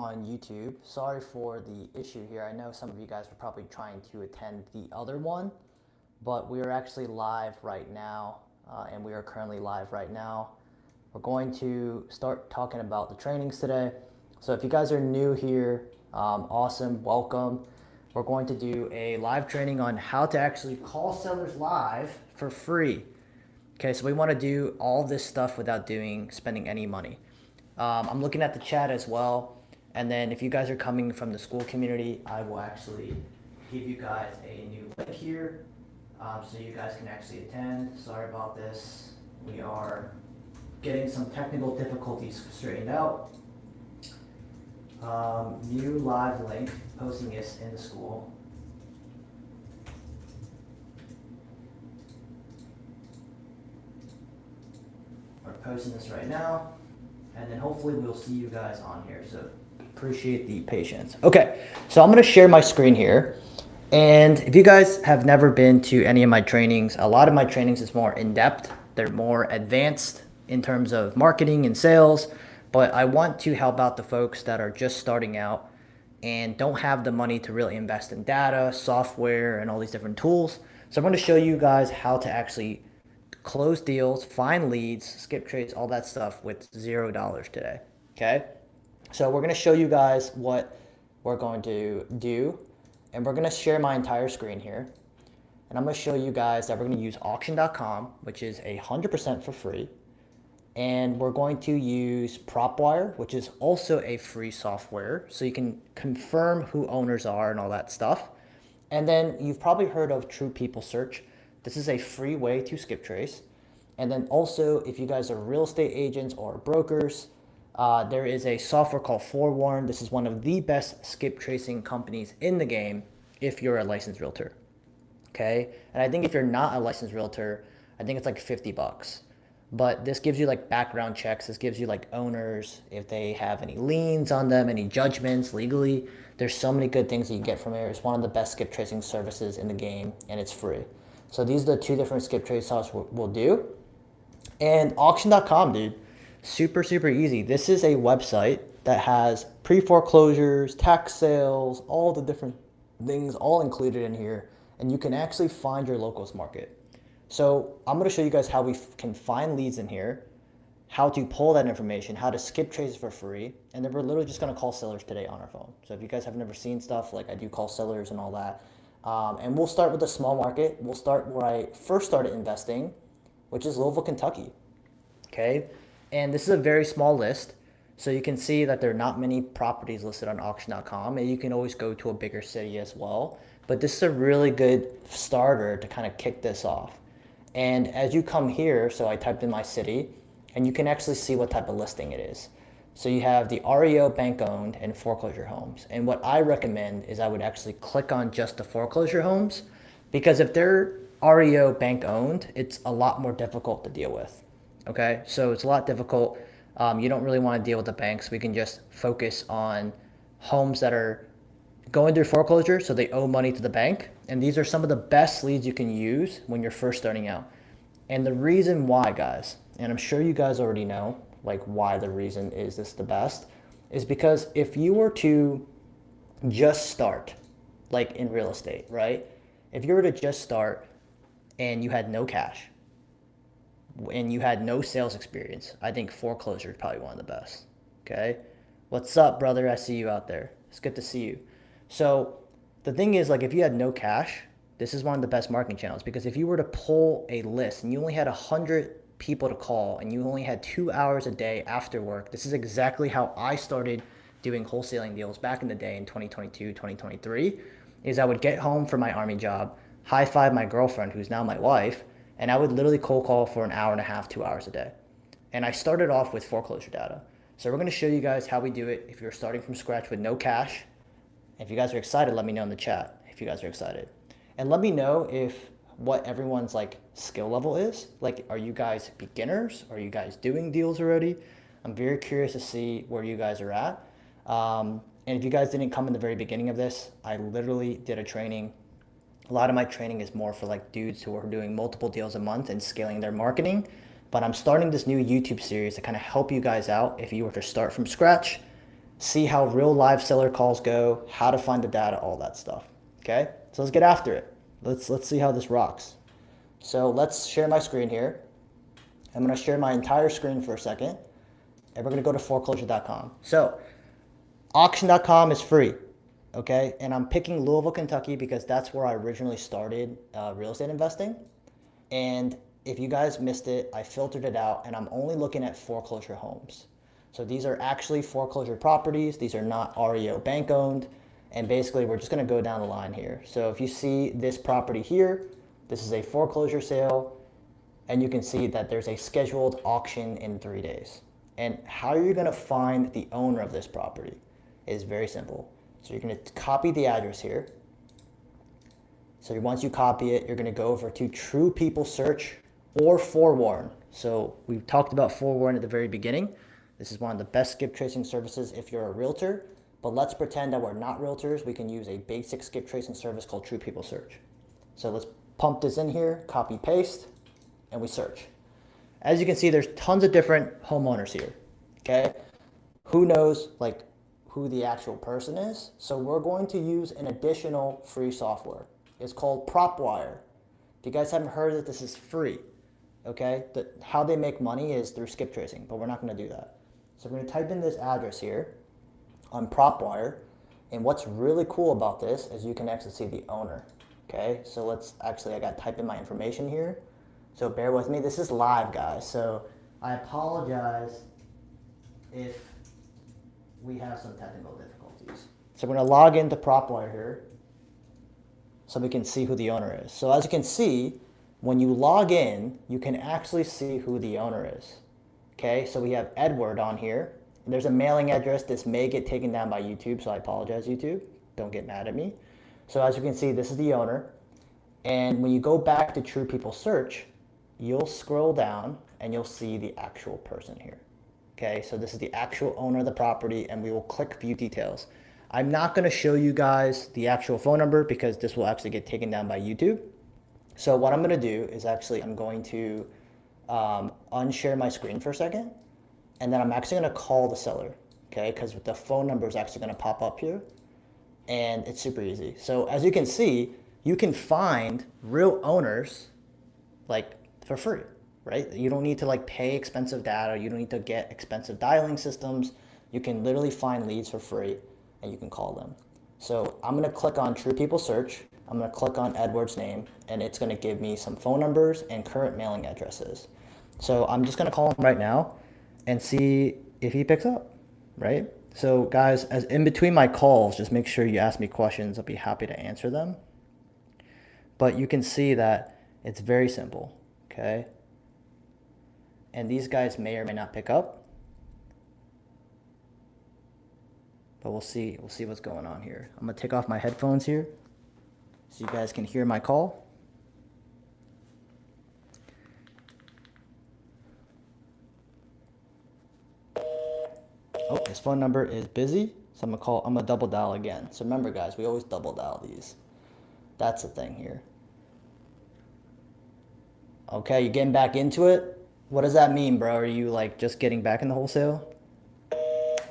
on YouTube. Sorry for the issue here. I know some of you guys were probably trying to attend the other one, but we are actually live right now, and we are currently live right now. We're going to start talking about the trainings today. So if you guys are new here, awesome, welcome. We're going to do a live training on how to actually call sellers live for free. Okay, so we want to do all this stuff without spending any money. I'm looking at the chat as well. And then if you guys are coming from the school community, I will actually give you guys a new link here so you guys can actually attend. Sorry about this. We are getting some technical difficulties straightened out. New live link, posting this in the school. We're posting this right now. And then hopefully we'll see you guys on here. So appreciate the patience. Okay, so I'm going to share my screen here. And if you guys have never been to any of my trainings, a lot of my trainings is more in-depth. They're more advanced in terms of marketing and sales. But I want to help out the folks that are just starting out and don't have the money to really invest in data, software, and all these different tools. So I'm going to show you guys how to actually close deals, find leads, skip trades, all that stuff with $0 today. Okay, so we're going to show you guys what we're going to do, and we're going to share my entire screen here, and I'm going to show you guys that we're going to use auction.com, which is 100% for free, and we're going to use PropWire, which is also a free software, so you can confirm who owners are and all that stuff. And then you've probably heard of True People Search. This is a free way to skip trace. And then also, if you guys are real estate agents or brokers, there is a software called Forewarn. This is one of the best skip tracing companies in the game if you're a licensed realtor. Okay, and I think if you're not a licensed realtor, I think it's like $50. But this gives you like background checks. This gives you like owners, if they have any liens on them, any judgments legally. There's so many good things that you get from here. It's one of the best skip tracing services in the game, and it's free. So these are the two different skip trace software we'll do. And auction.com, dude, super, super easy. This is a website that has pre-foreclosures, tax sales, all the different things all included in here. And you can actually find your locals market. So I'm going to show you guys how we can find leads in here, how to pull that information, how to skip traces for free. And then we're literally just going to call sellers today on our phone. So if you guys have never seen stuff, like I do call sellers and all that. And we'll start with a small market. We'll start where I first started investing, which is Louisville, Kentucky. Okay, and this is a very small list. So you can see that there are not many properties listed on auction.com, and you can always go to a bigger city as well. But this is a really good starter to kind of kick this off. And as you come here, so I typed in my city, and you can actually see what type of listing it is. So you have the REO, bank owned, and foreclosure homes. And what I recommend is I would actually click on just the foreclosure homes, because if they're REO bank owned, it's a lot more difficult to deal with. Okay, so it's a lot difficult. You don't really want to deal with the banks. We can just focus on homes that are going through foreclosure, so they owe money to the bank. And these are some of the best leads you can use when you're first starting out. And the reason why, guys, and I'm sure you guys already know, like why the reason is this the best, is because if you were to just start, like in real estate, right? If you were to just start and you had no cash and you had no sales experience, I think foreclosure is probably one of the best. Okay, what's up, brother? I see you out there. It's good to see you. So the thing is, like, if you had no cash, this is one of the best marketing channels, because if you were to pull a list and you only had 100 people to call and you only had 2 hours a day after work, this is exactly how I started doing wholesaling deals back in the day in 2022, 2023, is I would get home from my Army job, high five my girlfriend, who's now my wife, and I would literally cold call for an hour and a half, 2 hours a day. And I started off with foreclosure data. So we're going to show you guys how we do it if you're starting from scratch with no cash. If you guys are excited, let me know in the chat if you guys are excited. And let me know if what everyone's like skill level is. Like, are you guys beginners? Are you guys doing deals already? I'm very curious to see where you guys are at. And if you guys didn't come in the very beginning of this, I literally did a training. A lot of my training is more for like dudes who are doing multiple deals a month and scaling their marketing. But I'm starting this new YouTube series to kind of help you guys out if you were to start from scratch see how real live seller calls go, how to find the data, all that stuff. Okay, so let's get after it. Let's see how this rocks. So let's share my screen here. I'm going to share my entire screen for a second, and we're going to go to foreclosure.com. So auction.com is free, okay? And I'm picking Louisville, Kentucky because that's where I originally started real estate investing. And if you guys missed it, I filtered it out, and I'm only looking at foreclosure homes. So these are actually foreclosure properties. These are not REO bank owned. And basically, we're just going to go down the line here. So if you see this property here, this is a foreclosure sale, and you can see that there's a scheduled auction in 3 days. And how are you going to find the owner of this property? Is very simple. So you're going to copy the address here. So once you copy it, you're going to go over to True People Search or Forewarn. So we talked about Forewarn at the very beginning. This is one of the best skip tracing services if you're a realtor. But let's pretend that we're not realtors. We can use a basic skip tracing service called True People Search. So let's pump this in here, copy, paste, and we search. As you can see, there's tons of different homeowners here, okay? Who knows like who the actual person is? So we're going to use an additional free software. It's called PropWire. If you guys haven't heard that, this is free, okay? How they make money is through skip tracing, but we're not gonna do that. So we're gonna type in this address here on PropWire, and what's really cool about this is you can actually see the owner, okay? So I got to type in my information here. So bear with me, this is live, guys. So I apologize if we have some technical difficulties. So we're gonna log into PropWire here so we can see who the owner is. So as you can see, when you log in, you can actually see who the owner is, okay? So we have Edward on here. There's a mailing address. This may get taken down by YouTube, so I apologize, YouTube. Don't get mad at me. So as you can see, this is the owner. And when you go back to True People Search, you'll scroll down and you'll see the actual person here. Okay, so this is the actual owner of the property, and we will click View Details. I'm not going to show you guys the actual phone number because this will actually get taken down by YouTube. So what I'm going to do is I'm going to unshare my screen for a second. And then I'm actually going to call the seller, okay? Because the phone number is actually going to pop up here, and it's super easy. So as you can see, you can find real owners like for free, right? You don't need to like pay expensive data. You don't need to get expensive dialing systems. You can literally find leads for free, and you can call them. So I'm going to click on True People Search. I'm going to click on Edward's name, and it's going to give me some phone numbers and current mailing addresses. So I'm just going to call him right now and see if he picks up, right? So guys, as in between my calls, just make sure you ask me questions. I'll be happy to answer them. But you can see that it's very simple, okay? And these guys may or may not pick up, but we'll see what's going on here. I'm gonna take off my headphones here so you guys can hear my call. Oh, his phone number is busy, so I'm gonna double dial again. So remember guys, we always double dial these. That's the thing here. Okay, you getting back into it? What does that mean, bro? Are you like just getting back in the wholesale?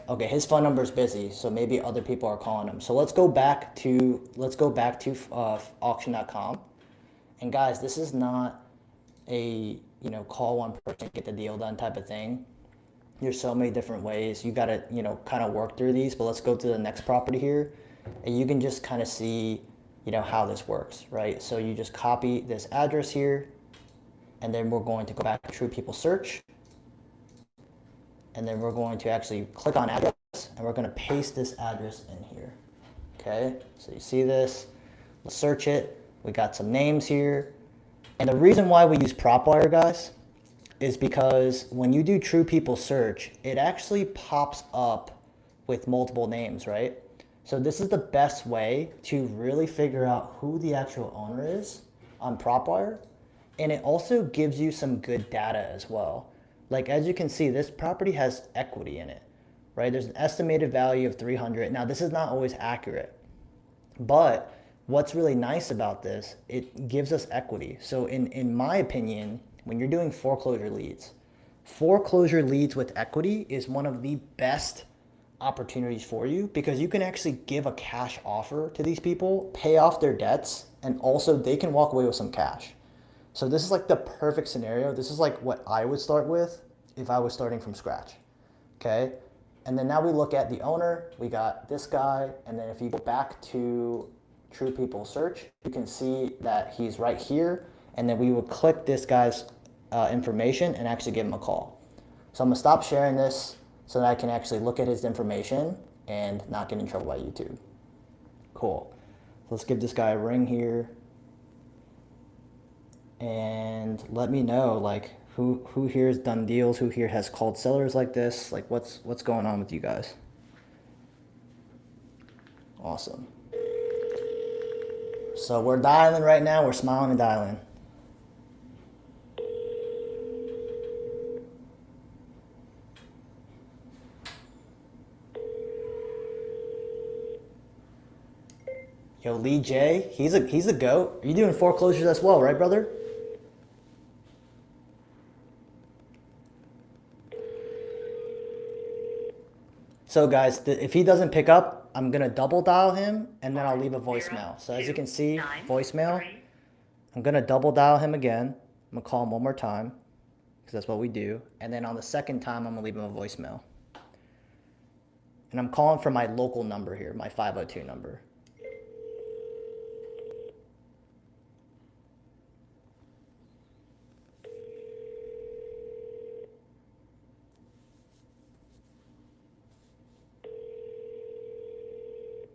Okay, his phone number is busy, so maybe other people are calling him. So let's go back to auction.com. And guys, this is not a call one person, get the deal done type of thing. There's so many different ways. You gotta, kind of work through these, but let's go to the next property here. And you can just kind of see, how this works, right? So you just copy this address here, and then we're going to go back to True People Search. And then we're going to actually click on address, and we're gonna paste this address in here, okay? So you see this, let's search it. We got some names here. And the reason why we use PropWire, guys, is because when you do True People Search, it actually pops up with multiple names, right? So this is the best way to really figure out who the actual owner is on PropWire. And it also gives you some good data as well. Like as you can see, this property has equity in it, right? There's an estimated value of 300. Now this is not always accurate, but what's really nice about this, it gives us equity. So in my opinion, when you're doing foreclosure leads with equity is one of the best opportunities for you, because you can actually give a cash offer to these people, pay off their debts, and also they can walk away with some cash. So this is like the perfect scenario. This is like what I would start with if I was starting from scratch. Okay. And then now we look at the owner, we got this guy. And then if you go back to True People Search, you can see that he's right here. And then we would click this guy's information and actually give him a call. So I'm gonna stop sharing this so that I can actually look at his information and not get in trouble by YouTube. Cool. Let's give this guy a ring here. And let me know, like, who here has done deals, who here has called sellers like this, like what's going on with you guys. Awesome. So we're dialing right now, we're smiling and dialing. Yo, Lee J, he's a goat. Are you doing foreclosures as well, right, brother? So guys, if he doesn't pick up, I'm gonna double dial him and then I'll leave a voicemail. So as you can see, voicemail, I'm gonna double dial him again. I'm gonna call him one more time because that's what we do. And then on the second time, I'm gonna leave him a voicemail. And I'm calling from my local number here, my 502 number.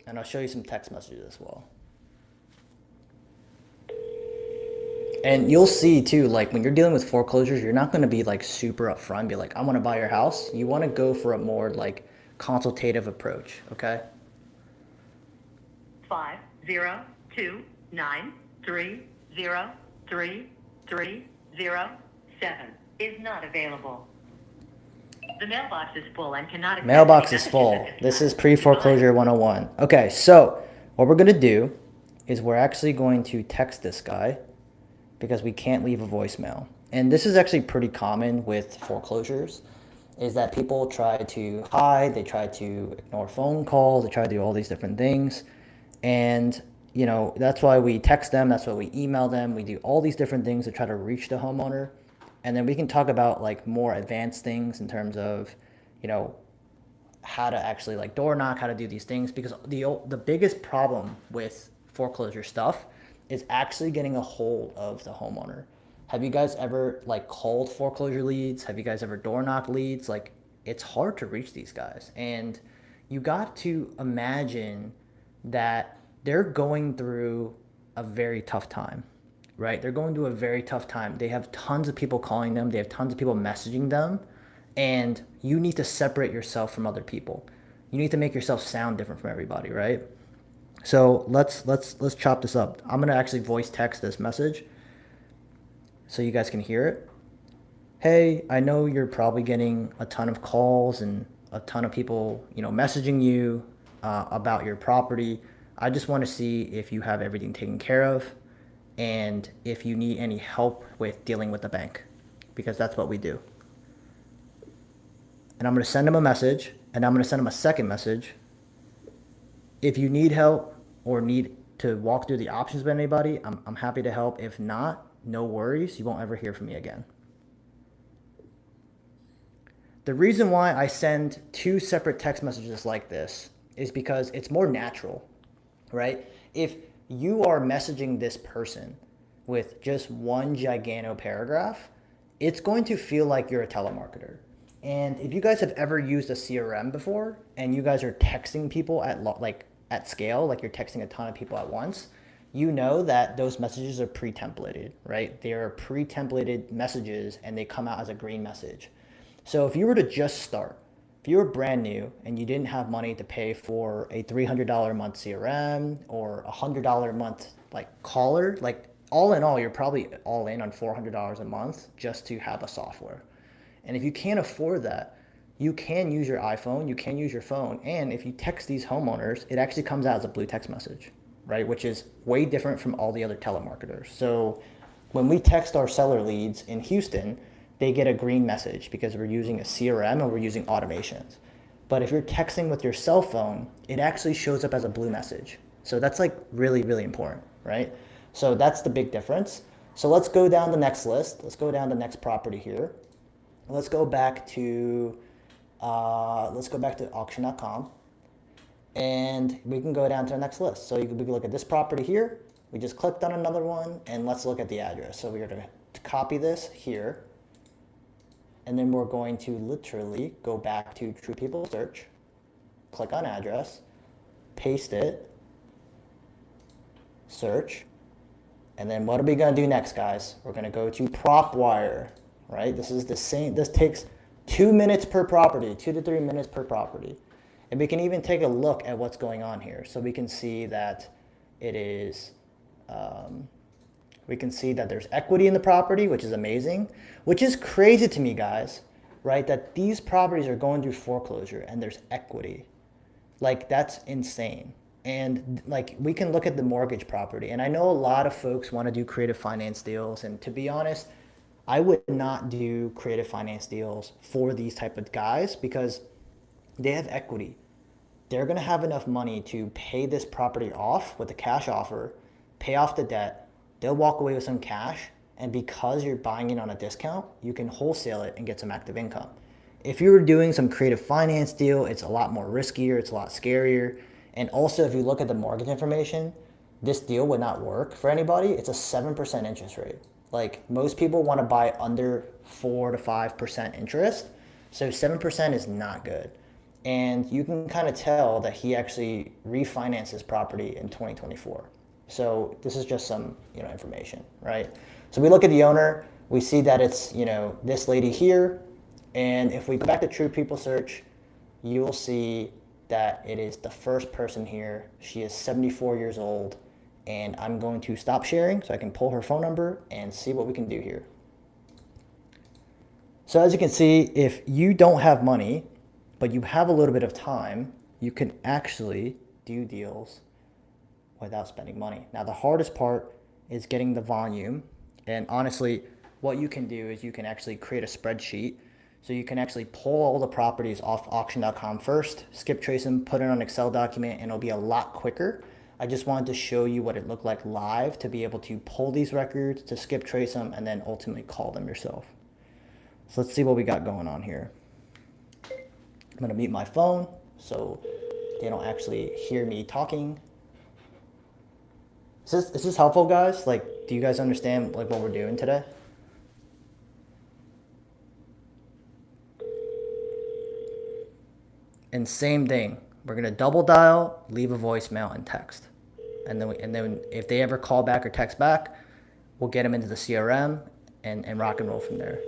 And I'll show you some text messages as well. And you'll see too, like when you're dealing with foreclosures, you're not going to be like super upfront and be like, I want to buy your house. You want to go for a more like consultative approach. Okay. 502-930-3307 is not available. The mailbox is full and cannot accept Mailbox any is full. messages at This time. is pre-foreclosure 101. Okay, so what we're going to do is we're actually going to text this guy because we can't leave a voicemail. And this is actually pretty common with foreclosures, is that people try to hide, they try to ignore phone calls, they try to do all these different things. And, you know, that's why we text them, that's why we email them, we do all these different things to try to reach the homeowner. And then we can talk about like more advanced things in terms of, you know, how to actually like door knock, how to do these things, because the biggest problem with foreclosure stuff is actually getting a hold of the homeowner. Have you guys ever like called foreclosure leads? Have you guys ever door knocked leads? Like it's hard to reach these guys. And you got to imagine that they're going through a very tough time. Right? They're going through a very tough time. They have tons of people calling them. They have tons of people messaging them. And you need to separate yourself from other people. You need to make yourself sound different from everybody, right? So let's chop this up. I'm going to actually voice text this message so you guys can hear it. Hey, I know you're probably getting a ton of calls and a ton of people, you know, messaging you about your property. I just want to see if you have everything taken care of, and if you need any help with dealing with the bank, because that's what we do. And I'm going to send him a message, and I'm going to send him a second message. If you need help or need to walk through the options with anybody, I'm happy to help. If not, no worries. You won't ever hear from me again. The reason why I send two separate text messages like this is because it's more natural, right? If you are messaging this person with just one giganto paragraph, it's going to feel like you're a telemarketer. And if you guys have ever used a CRM before and you guys are texting people at scale, like you're texting a ton of people at once, you know that those messages are pre-templated, right? They are pre-templated messages and they come out as a green message. So if you were to just start, if you were brand new and you didn't have money to pay for a $300 a month CRM or a $100 a month like caller, like all in all, you're probably all in on $400 a month just to have a software. And if you can't afford that, you can use your iPhone, you can use your phone. And if you text these homeowners, it actually comes out as a blue text message, right? Which is way different from all the other telemarketers. So when we text our seller leads in Houston, they get a green message because we're using a CRM and we're using automations. But if you're texting with your cell phone, it actually shows up as a blue message. So that's like really, really important, right? So that's the big difference. So let's go down the next list. Let's go down the next property here. Let's go back to auction.com, and we can go down to the next list. So we can look at this property here. We just clicked on another one, and let's look at the address. So we're going to copy this here, and then we're going to literally go back to True People Search, click on address, paste it, search, and then what are we going to do next, guys? We're going to go to PropWire, right? This is the same. This takes 2 minutes per property, 2 to 3 minutes per property. And we can even take a look at what's going on here. So we can see that it is, we can see that there's equity in the property, which is amazing, which is crazy to me, guys, right? That these properties are going through foreclosure and there's equity. Like, that's insane. And like, we can look at the mortgage property, and I know a lot of folks want to do creative finance deals, and to be honest, I would not do creative finance deals for these type of guys because they have equity. They're going to have enough money to pay this property off with a cash offer, pay off the debt. They'll walk away with some cash, and because you're buying it on a discount, you can wholesale it and get some active income. If you were doing some creative finance deal, it's a lot more riskier, it's a lot scarier. And also, if you look at the mortgage information, this deal would not work for anybody. It's a 7% interest rate. Like, most people want to buy under 4 to 5% interest. So 7% is not good. And you can kind of tell that he actually refinanced his property in 2024. So this is just some, information, right? So we look at the owner, we see that it's, this lady here. And if we go back to True People Search, you will see that it is the first person here. She is 74 years old, and I'm going to stop sharing so I can pull her phone number and see what we can do here. So as you can see, if you don't have money, but you have a little bit of time, you can actually do deals without spending money. Now, the hardest part is getting the volume. And honestly, what you can do is you can actually create a spreadsheet. So you can actually pull all the properties off auction.com first, skip trace them, put it on an Excel document, and it'll be a lot quicker. I just wanted to show you what it looked like live to be able to pull these records, to skip trace them, and then ultimately call them yourself. So let's see what we got going on here. I'm gonna mute my phone so they don't actually hear me talking. Is this helpful, guys? Like, do you guys understand like what we're doing today? And same thing, we're gonna double dial, leave a voicemail, and text. And then if they ever call back or text back, we'll get them into the CRM and rock and roll from there.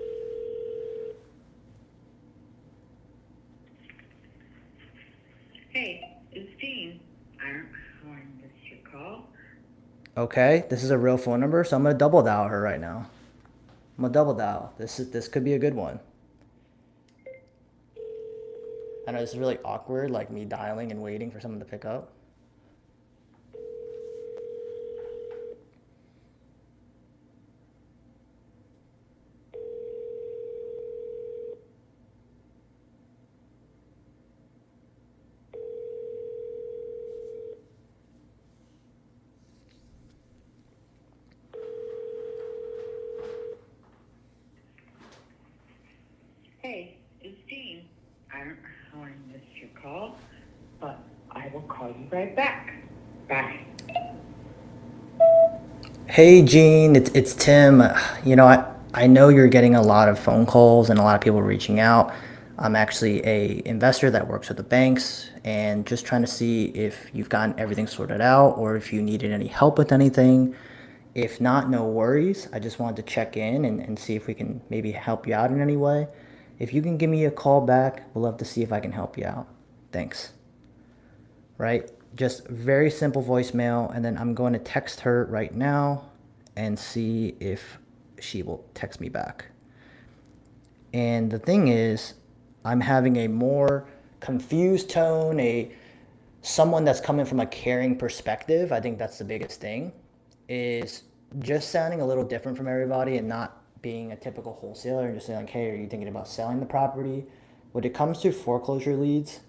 Hey, it's Dean. I don't know how I missed your call. Okay, this is a real phone number, so I'm gonna double dial her right now. I'm gonna double dial. This could be a good one. I know this is really awkward, like me dialing and waiting for someone to pick up. Hey, it's Dean. I don't know how I missed your call, but I will call you right back. Bye. Hey Gene, it's Tim. I know you're getting a lot of phone calls and a lot of people reaching out. I'm actually a investor that works with the banks and just trying to see if you've gotten everything sorted out or if you needed any help with anything. If not, no worries. I just wanted to check in and see if we can maybe help you out in any way. If you can give me a call back, we'd love to see if I can help you out. Thanks. Right? Just very simple voicemail, and then I'm going to text her right now and see if she will text me back. And the thing is, I'm having a more confused tone, someone that's coming from a caring perspective. I think that's the biggest thing, is just sounding a little different from everybody and not being a typical wholesaler and just saying like, hey, are you thinking about selling the property? When it comes to foreclosure leads,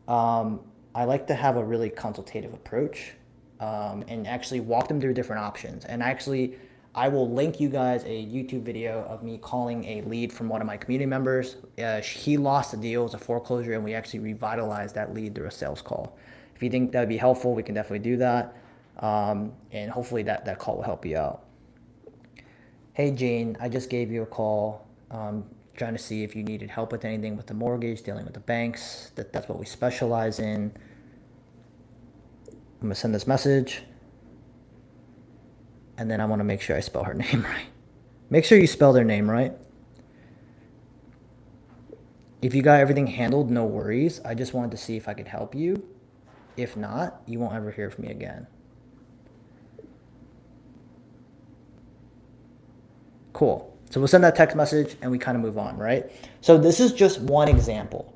I like to have a really consultative approach, and actually walk them through different options. And actually, I will link you guys a YouTube video of me calling a lead from one of my community members. He lost a deal, it was a foreclosure, and we actually revitalized that lead through a sales call. If you think that would be helpful, we can definitely do that. And hopefully that call will help you out. Hey Jane, I just gave you a call, trying to see if you needed help with anything with the mortgage, dealing with the banks. That's what we specialize in. I'm gonna send this message, and then I want to make sure I spell her name right. Make sure you spell their name right. If you got everything handled, no worries. I just wanted to see if I could help you. If not, you won't ever hear from me again. Cool. So we'll send that text message and we kind of move on, right? So this is just one example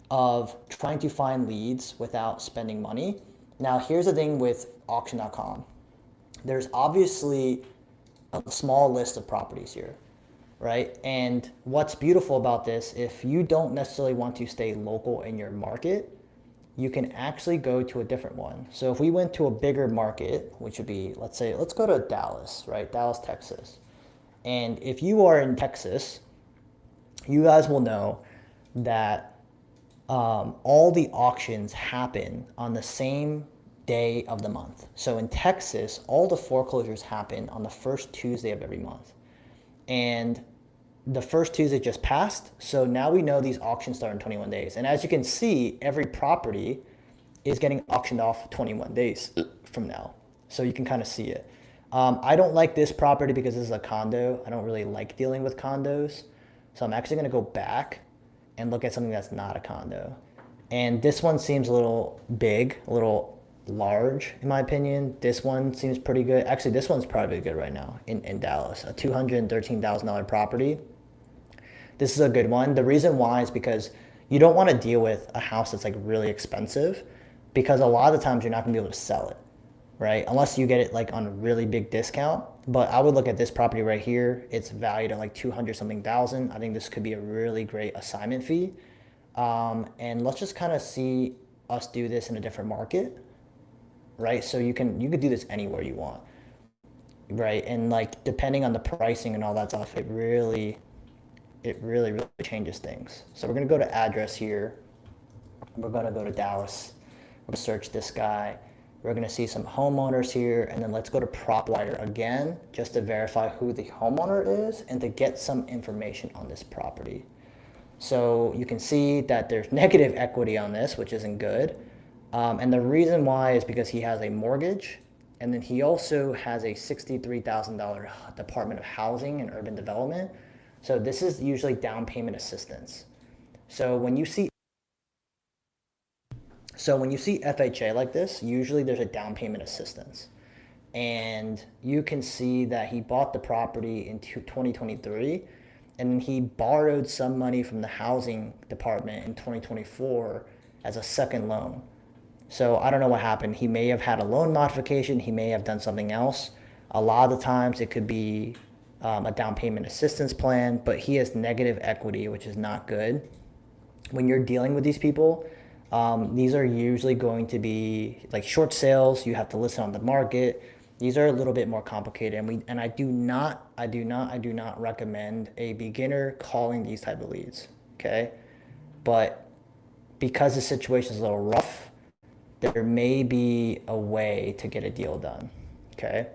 of trying to find leads without spending money. Now, here's the thing with auction.com. There's obviously a small list of properties here, right? And what's beautiful about this, if you don't necessarily want to stay local in your market, you can actually go to a different one. So if we went to a bigger market, which would be, let's go to Dallas, right? Dallas, Texas. And if you are in Texas, you guys will know that all the auctions happen on the same day of the month. So in Texas, all the foreclosures happen on the first Tuesday of every month. And the first Tuesday just passed, so now we know these auctions start in 21 days. And as you can see, every property is getting auctioned off 21 days from now. So you can kind of see it. I don't like this property because this is a condo. I don't really like dealing with condos. So I'm actually gonna go back and look at something that's not a condo. And this one seems a little big, a little large in my opinion. This one seems pretty good. Actually, this one's probably good right now in Dallas, a $213,000 property. This is a good one. The reason why is because you don't want to deal with a house that's like really expensive, because a lot of the times you're not gonna be able to sell it, right? Unless you get it like on a really big discount. But I would look at this property right here. It's valued at like 200 something thousand. I think this could be a really great assignment fee. And let's just kind of see us do this in a different market, right? So you could do this anywhere you want, right? And like depending on the pricing and all that stuff, it really changes things. So we're gonna go to address here. We're gonna go to Dallas. We're gonna search this guy. We're gonna see some homeowners here, and then let's go to PropWire again, just to verify who the homeowner is and to get some information on this property. So you can see that there's negative equity on this, which isn't good. And the reason why is because he has a mortgage, and then he also has a $63,000 Department of Housing and Urban Development. So this is usually down payment assistance. So when you see FHA like this, usually there's a down payment assistance. And you can see that he bought the property in 2023, and then he borrowed some money from the housing department in 2024 as a second loan. So I don't know what happened. He may have had a loan modification. He may have done something else. A lot of the times it could be a down payment assistance plan, but he has negative equity, which is not good. When you're dealing with these people, these are usually going to be like short sales. You have to list on the market. These are a little bit more complicated, and I do not recommend a beginner calling these type of leads. Okay, but because the situation is a little rough, there may be a way to get a deal done. Okay.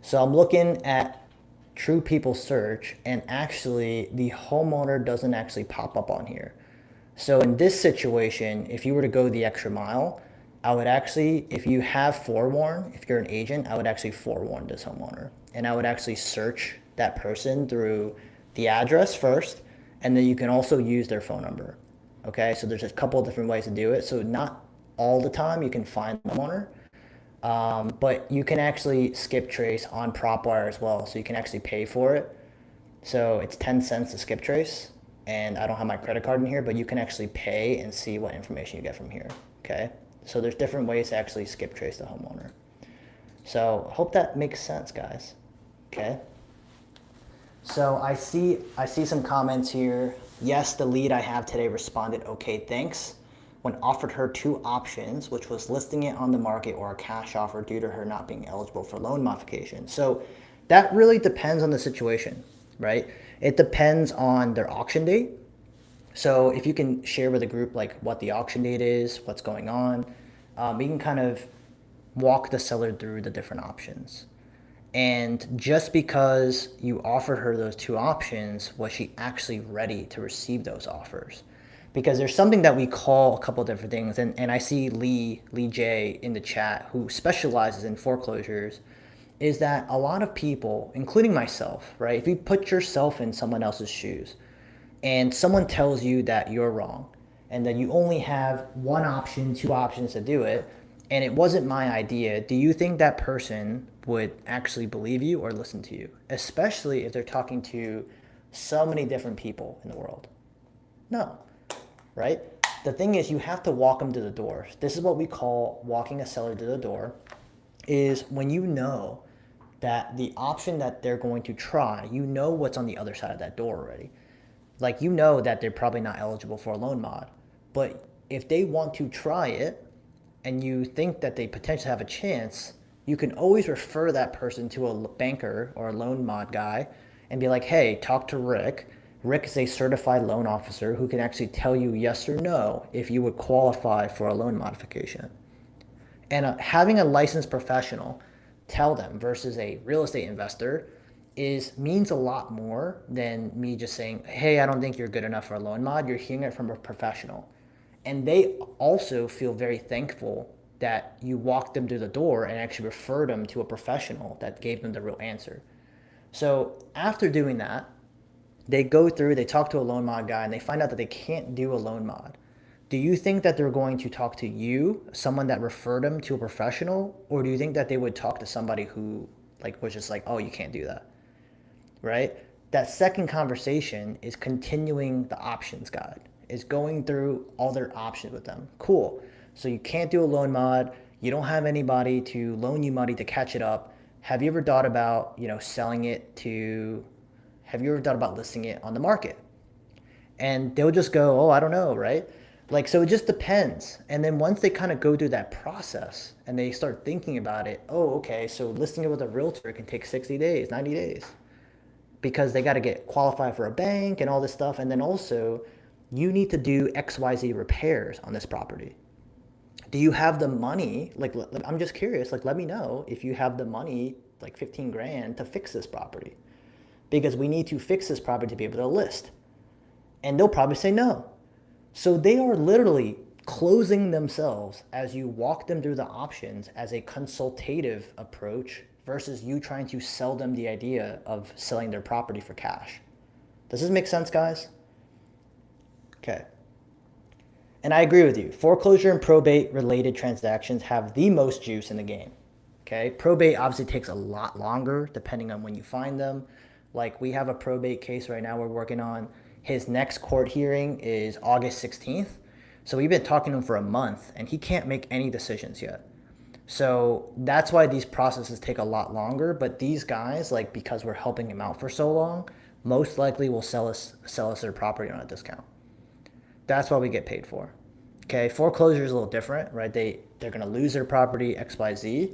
So I'm looking at True People Search, and actually the homeowner doesn't actually pop up on here. So in this situation, if you were to go the extra mile, I would actually, if you have forewarn, if you're an agent, I would actually forewarn this homeowner. And I would actually search that person through the address first, and then you can also use their phone number. Okay, so there's a couple of different ways to do it. So not all the time you can find the homeowner. But you can actually skip trace on PropWire as well, so you can actually pay for it. So it's 10 cents to skip trace, and I don't have my credit card in here, but you can actually pay and see what information you get from here. Okay, so there's different ways to actually skip trace the homeowner. So hope that makes sense, guys. Okay. So I see some comments here. Yes, the lead I have today responded, okay, thanks. when offered her two options, which was listing it on the market or a cash offer due to her not being eligible for loan modification. So that really depends on the situation, right? It depends on their auction date. So if you can share with the group like what the auction date is, what's going on, we can kind of walk the seller through the different options. And just because you offered her those two options, was she actually ready to receive those offers? Because there's something that we call a couple of different things. And I see Lee J in the chat, who specializes in foreclosures, is that a lot of people, including myself, right? If you put yourself in someone else's shoes and someone tells you that you're wrong and that you only have one option, two options to do it, and it wasn't my idea, do you think that person would actually believe you or listen to you? Especially if they're talking to so many different people in the world. No, right? The thing is, you have to walk them to the door. This is what we call walking a seller to the door, is when you know that the option that they're going to try, you know what's on the other side of that door already. Like, you know that they're probably not eligible for a loan mod. But if they want to try it, and you think that they potentially have a chance, you can always refer that person to a banker or a loan mod guy and be like, hey, talk to Rick. Rick is a certified loan officer who can actually tell you yes or no if you would qualify for a loan modification. And having a licensed professional tell them versus a real estate investor means a lot more than me just saying, hey, I don't think you're good enough for a loan mod. You're hearing it from a professional. And they also feel very thankful that you walked them through the door and actually referred them to a professional that gave them the real answer. So after doing that, they go through, they talk to a loan mod guy, and they find out that they can't do a loan mod. Do you think that they're going to talk to you, someone that referred them to a professional, or do you think that they would talk to somebody who was just like, oh, you can't do that, right? That second conversation is continuing the options guide, is going through all their options with them. Cool. So you can't do a loan mod. You don't have anybody to loan you money to catch it up. Have you ever thought about, selling it to, have you ever thought about listing it on the market? And they'll just go, oh, I don't know, right? So it just depends. And then once they kind of go through that process and they start thinking about it, oh, okay, so listing it with a realtor can take 60 days, 90 days, because they got to get qualified for a bank and all this stuff. And then also, you need to do XYZ repairs on this property. Do you have the money? I'm just curious, let me know if you have the money, 15 grand to fix this property, because we need to fix this property to be able to list. And they'll probably say no. So they are literally closing themselves as you walk them through the options as a consultative approach versus you trying to sell them the idea of selling their property for cash. Does this make sense, guys? Okay. And I agree with you. Foreclosure and probate related transactions have the most juice in the game. Okay. Probate obviously takes a lot longer depending on when you find them. We have a probate case right now we're working on. His next court hearing is August 16th. So we've been talking to him for a month and he can't make any decisions yet. So that's why these processes take a lot longer. But these guys, because we're helping him out for so long, most likely will sell us their property on a discount. That's what we get paid for. Okay, foreclosure is a little different, right? They're going to lose their property, XYZ,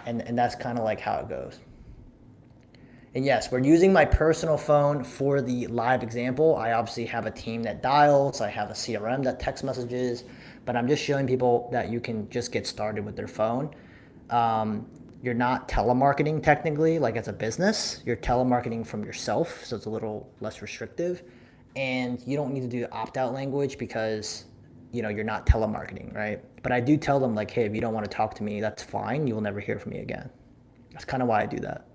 and that's kind of how it goes. And yes, we're using my personal phone for the live example. I obviously have a team that dials. I have a CRM that text messages, but I'm just showing people that you can just get started with their phone. You're not telemarketing technically, as a business. You're telemarketing from yourself, so it's a little less restrictive. And you don't need to do the opt-out language because, you're not telemarketing, right? But I do tell them hey, if you don't want to talk to me, that's fine. You will never hear from me again. That's kind of why I do that.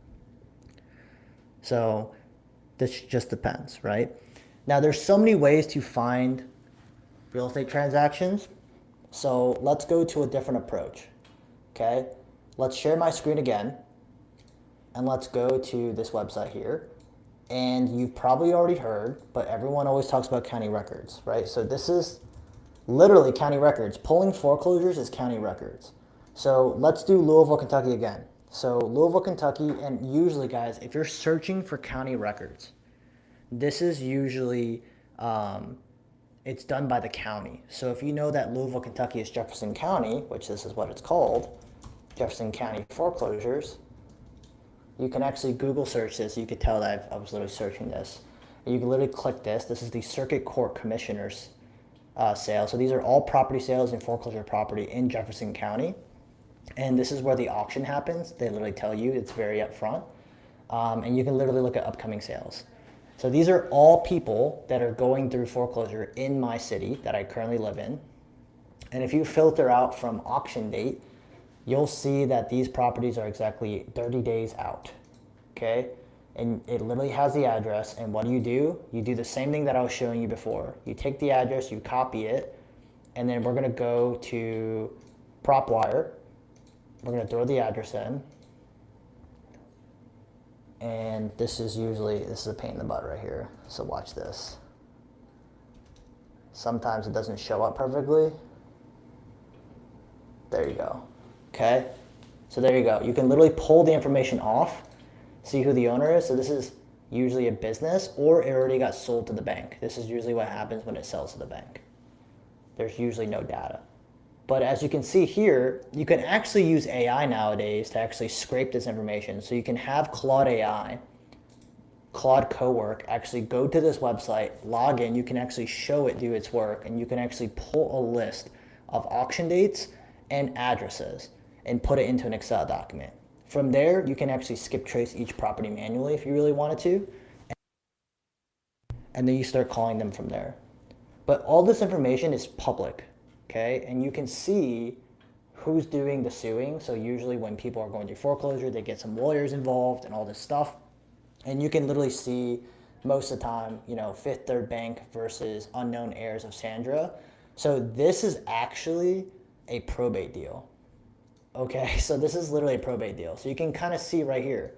So this just depends, right? Now there's so many ways to find real estate transactions. So let's go to a different approach, okay? Let's share my screen again and let's go to this website here. And you've probably already heard, but everyone always talks about county records, right? So this is literally county records. Pulling foreclosures is county records. So let's do Louisville, Kentucky again. So Louisville, Kentucky, and usually, guys, if you're searching for county records, this is usually it's done by the county. So if you know that Louisville, Kentucky is Jefferson County, which this is what it's called, Jefferson County foreclosures, you can actually Google search this. You could tell that I was literally searching this. And you can literally click this. This is the Circuit Court Commissioner's sale. So these are all property sales and foreclosure property in Jefferson County. And this is where the auction happens. They literally tell you, it's very upfront. And you can literally look at upcoming sales. So these are all people that are going through foreclosure in my city that I currently live in. And if you filter out from auction date, you'll see that these properties are exactly 30 days out, okay? And it literally has the address, and what do? You do the same thing that I was showing you before. You take the address, you copy it, and then we're gonna go to PropWire. We're gonna throw the address in. And this is a pain in the butt right here. So watch this. Sometimes it doesn't show up perfectly. There you go. Okay, so there you go. You can literally pull the information off, see who the owner is. So this is usually a business, or it already got sold to the bank. This is usually what happens when it sells to the bank. There's usually no data. But as you can see here, you can actually use AI nowadays to actually scrape this information. So you can have Claude AI, Claude Cowork, actually go to this website, log in, you can actually show it do its work, and you can actually pull a list of auction dates and addresses and put it into an Excel document. From there, you can actually skip trace each property manually if you really wanted to, and then you start calling them from there. But all this information is public, okay? And you can see who's doing the suing. So usually when people are going through foreclosure, they get some lawyers involved and all this stuff. And you can literally see most of the time, Fifth Third Bank versus unknown heirs of Sandra. So this is actually a probate deal. Okay, so this is literally a probate deal. So you can kind of see right here,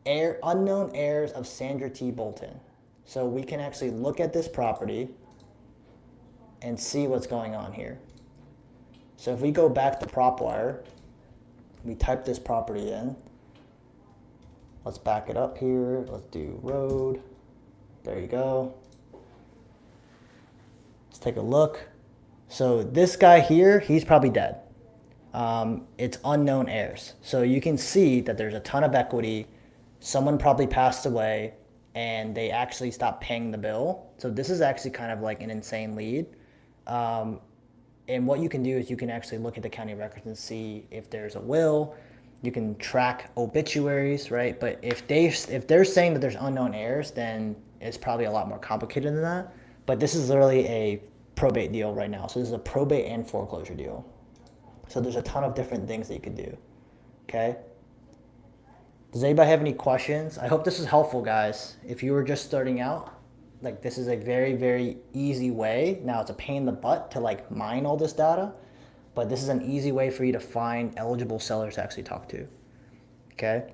unknown heirs of Sandra T. Bolton. So we can actually look at this property and see what's going on here. So if we go back to PropWire, we type this property in. Let's back it up here. Let's do road. There you go. Let's take a look. So this guy here, he's probably dead. It's unknown heirs. So you can see that there's a ton of equity. Someone probably passed away and they actually stopped paying the bill. So this is actually kind of like an insane lead. And what you can do is you can actually look at the county records and see if there's a will. You can track obituaries, right? But if they're saying that there's unknown heirs, then it's probably a lot more complicated than that. But this is literally a probate deal right now. So this is a probate and foreclosure deal. So there's a ton of different things that you could do, okay? Does anybody have any questions? I hope this is helpful, guys. If you were just starting out, like this is a very, very easy way. Now it's a pain in the butt to like mine all this data, but this is an easy way for you to find eligible sellers to actually talk to, okay?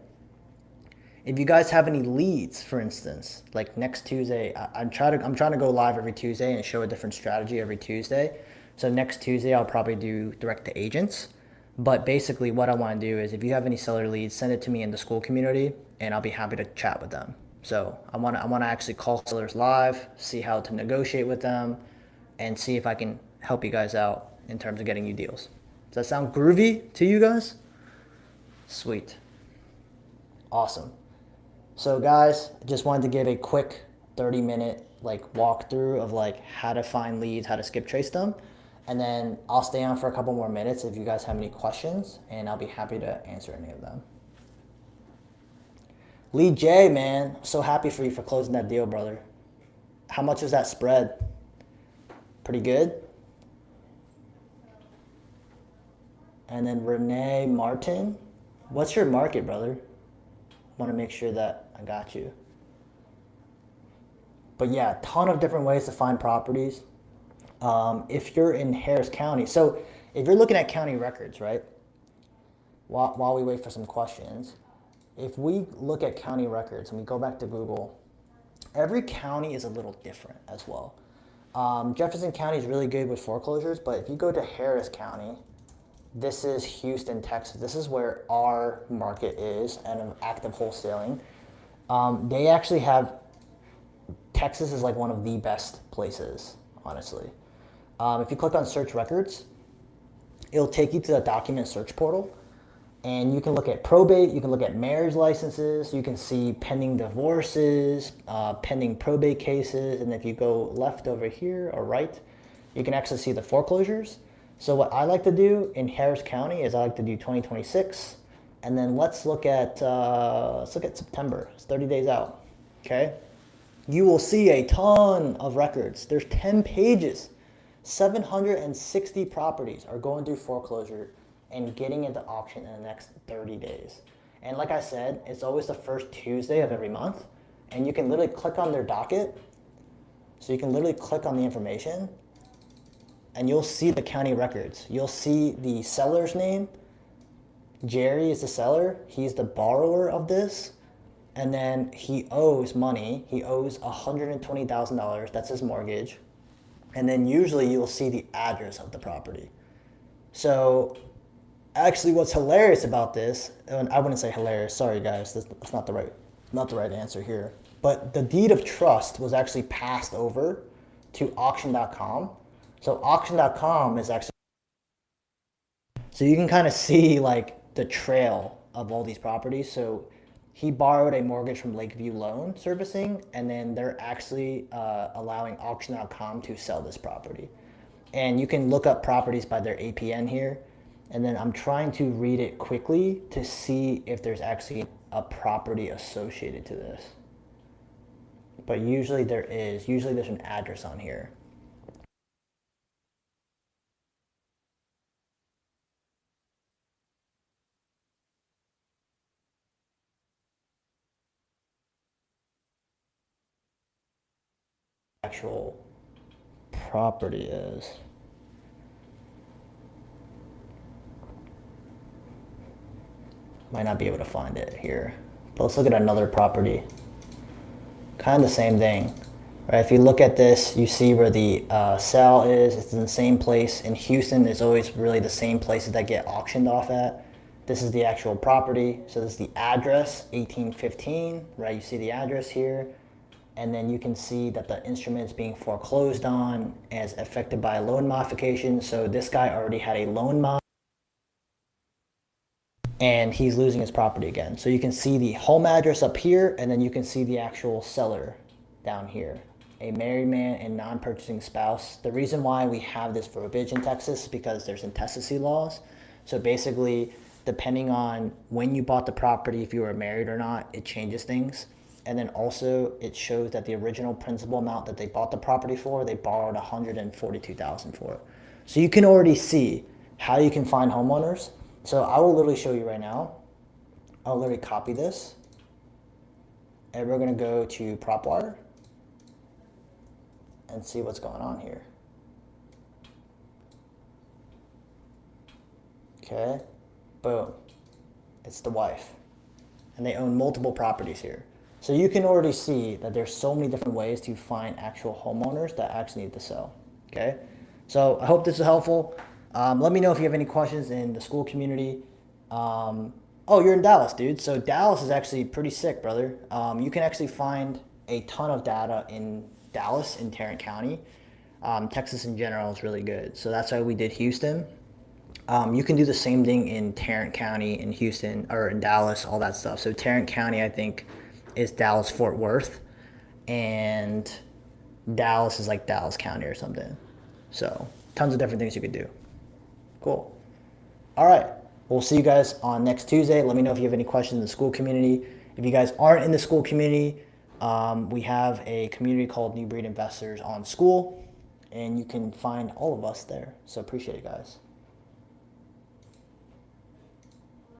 If you guys have any leads, for instance, like next Tuesday, I'm trying to go live every Tuesday and show a different strategy every Tuesday. So next Tuesday, I'll probably do direct to agents. But basically what I want to do is if you have any seller leads, send it to me in the school community and I'll be happy to chat with them. So I want to actually call sellers live, see how to negotiate with them, and see if I can help you guys out in terms of getting you deals. Does that sound groovy to you guys? Sweet. Awesome. So guys, I just wanted to give a quick 30-minute like walkthrough of like how to find leads, how to skip trace them. And then I'll stay on for a couple more minutes if you guys have any questions, and I'll be happy to answer any of them. Lee J, man, so happy for you for closing that deal, brother. How much was that spread? Pretty good? And then Renee Martin, what's your market, brother? Want to make sure that I got you. But yeah, a ton of different ways to find properties. If you're in Harris County, so if you're looking at county records, right? While we wait for some questions, if we look at county records and we go back to Google, every county is a little different as well. Jefferson County is really good with foreclosures, but if you go to Harris County, this is Houston, Texas. This is where our market is and active wholesaling. They actually have Texas is like one of the best places, honestly. If you click on search records, it'll take you to the document search portal, and you can look at probate, you can look at marriage licenses, you can see pending divorces, pending probate cases, and if you go left over here or right, you can actually see the foreclosures. So what I like to do in Harris County is I like to do 2026, and then let's look at September. It's 30 days out. Okay, you will see a ton of records. There's 10 pages. 760 properties are going through foreclosure and getting into auction in the next 30 days. And like I said, it's always the first Tuesday of every month, and you can literally click on their docket. So you can literally click on the information, and you'll see the county records. You'll see the seller's name. Jerry is the seller. He's the borrower of this. And then he owes money. He owes $120,000. That's his mortgage. And then usually you'll see the address of the property. So actually what's hilarious about this, and I wouldn't say hilarious, sorry guys, that's not the right answer here. But the deed of trust was actually passed over to auction.com. So auction.com is actually, so you can kind of see like the trail of all these properties. So he borrowed a mortgage from Lakeview Loan Servicing, and then they're actually allowing auction.com to sell this property. And you can look up properties by their APN here. And then I'm trying to read it quickly to see if there's actually a property associated to this. But usually there is. Usually there's an address on here. Actual property is. Might not be able to find it here. But let's look at another property. Kind of the same thing. Right? If you look at this, you see where the sale is. It's in the same place. In Houston, there's always really the same places that get auctioned off at. This is the actual property. So this is the address, 1815, right? You see the address here. And then you can see that the instrument is being foreclosed on as affected by a loan modification. So this guy already had a loan mod, and he's losing his property again. So you can see the home address up here, and then you can see the actual seller down here. A married man and non-purchasing spouse. The reason why we have this verbiage in Texas is because there's intestacy laws. So basically, depending on when you bought the property, if you were married or not, it changes things. And then also it shows that the original principal amount that they bought the property for, they borrowed $142,000 for it. So you can already see how you can find homeowners. So I will literally show you right now. I'll literally copy this, and we're gonna go to PropWire and see what's going on here. Okay, boom, it's the wife. And they own multiple properties here. So you can already see that there's so many different ways to find actual homeowners that actually need to sell. Okay, so I hope this is helpful. Let me know if you have any questions in the school community. Oh, you're in Dallas, dude. So Dallas is actually pretty sick, brother. You can actually find a ton of data in Dallas, in Tarrant County. Texas in general is really good. So that's why we did Houston. You can do the same thing in Tarrant County, in Houston, or in Dallas, all that stuff. So Tarrant County, I think, is Dallas Fort Worth, and Dallas is like Dallas County or something. So tons of different things you could do. Cool. All right. We'll see you guys on next Tuesday. Let me know if you have any questions in the school community. If you guys aren't in the school community, we have a community called New Breed Investors on School, and you can find all of us there. So appreciate it, guys.